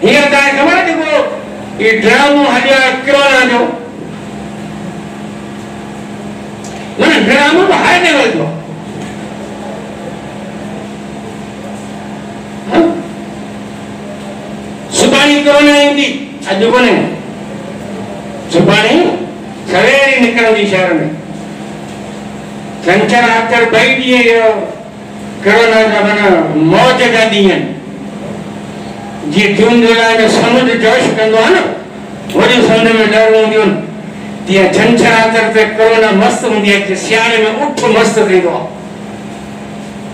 हीअं तव्हांखे ख़बर आहे जेको इहो ड्रामो हलियो आहे कोरोना जो, माना ड्रामो बि हाई लेवल जो आहे। सुभाणे कोरोना ईंदी, अॼु कोन्हे, सुभाणे सवेर ई निकिरंदी शहर में। छंछरु आर्तवारु ॿई ॾींहं इहो कोरोना जा माना मौज जा ॾींहं आहिनि। जीअं जून जुलाई में समुंड जोश कंदो आहे न, वॾियूं समुंड में लहरूं हूंदियूं आहिनि, तीअं छंछरु आर्तवार ते कोरोना मस्तु हूंदी आहे। सियारे में उठ मस्तु थींदो आहे।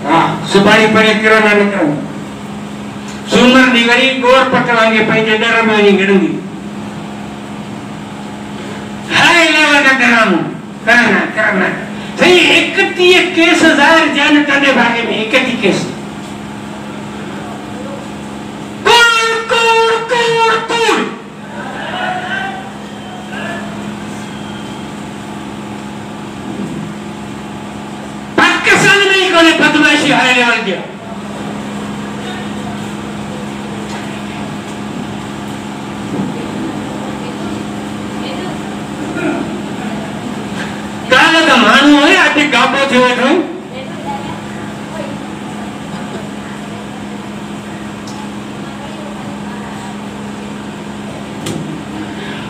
हा, सुभाणे परे कोरोना निकिरंदी, सूमर ॾींहुं वरी गोर पट वांगुरु पंहिंजे डर में वञी गिरंदी। हाई लेवल का ड्रामो करना करना सही। 31 केस ज़ाहिर जान टंडे भागे में 31 केस। पाकिस्तान में ही कोई बदमाशी हाई लेवल की। मानू है अभी गाबो थे वेठो।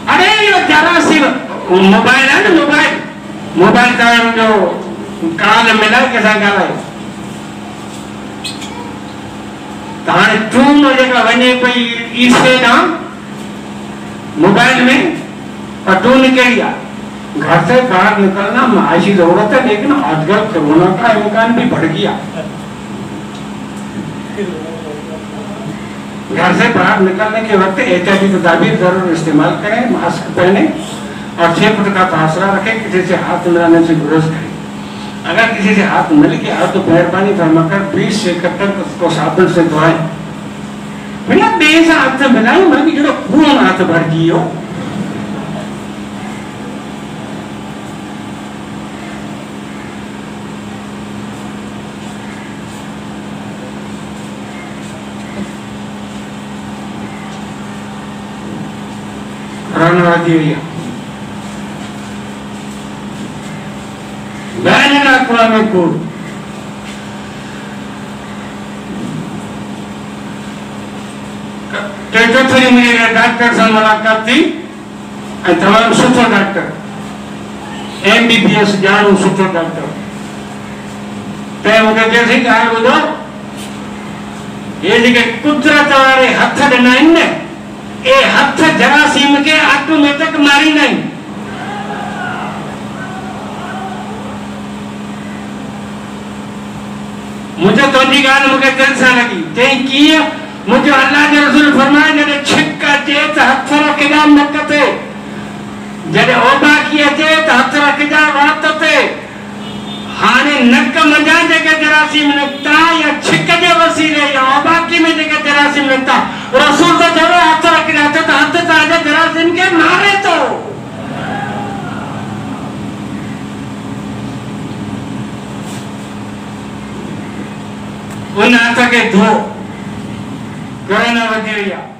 अरे यो जरासीम मोबाइल है ना, मोबाइल का जो काल मिला के साथ गाला है ताने टून जगह वने पई इससे ना मोबाइल में और टून के लिया घर से बाहर निकलना माशी जरूरत है, लेकिन आजकल कोरोना का इम्कान भी बढ़ गया। घर से बाहर निकलने के वक्त एहतियाती तदाबीर जरूर इस्तेमाल करें, मास्क पहने और 6 फुट का फासला रखें। किसी से हाथ मिलाने से गुरेज करें। अगर किसी से हाथ मिल गया तो मेहरबानी फरमाकर 20 सेकंड तक उसको साबुन से धोएं। भैया बेस हाथ मिलाए मैं भी जो खून हाथ भर गई डॉक्टर से मुलाकात थी, तमाम सुठो डॉक्टर, MBBS जानो सुठो डॉक्टर। ते मूंखे चयोसि ॻाल्हि ॿुधो, ये जेके कुदरत वारे हथ ॾिना आहिनि न, ए हथ जरासीम के ऑटोमेटिक मारी नहीं। मुझे तो जी गाल मुझे दिल से लगी। चई कीअं? मुझे अल्लाह के रसूल फरमाए जॾहिं छिक अचे त हथ रखिजा नक ते, जॾहिं ओबाकी अचे त हथ रखिजा वात ते। हाणे नक मंझां जेके जरासीम निकिता या छिक जे वसीले या ओबाकी में जेके जरासीम निकिता, रसूल तो चयो हथ रखिजा त हथ तव्हांजे जरासीम खे मारे थो। उन हथ खे धो, कोरोना वधी वई आहे।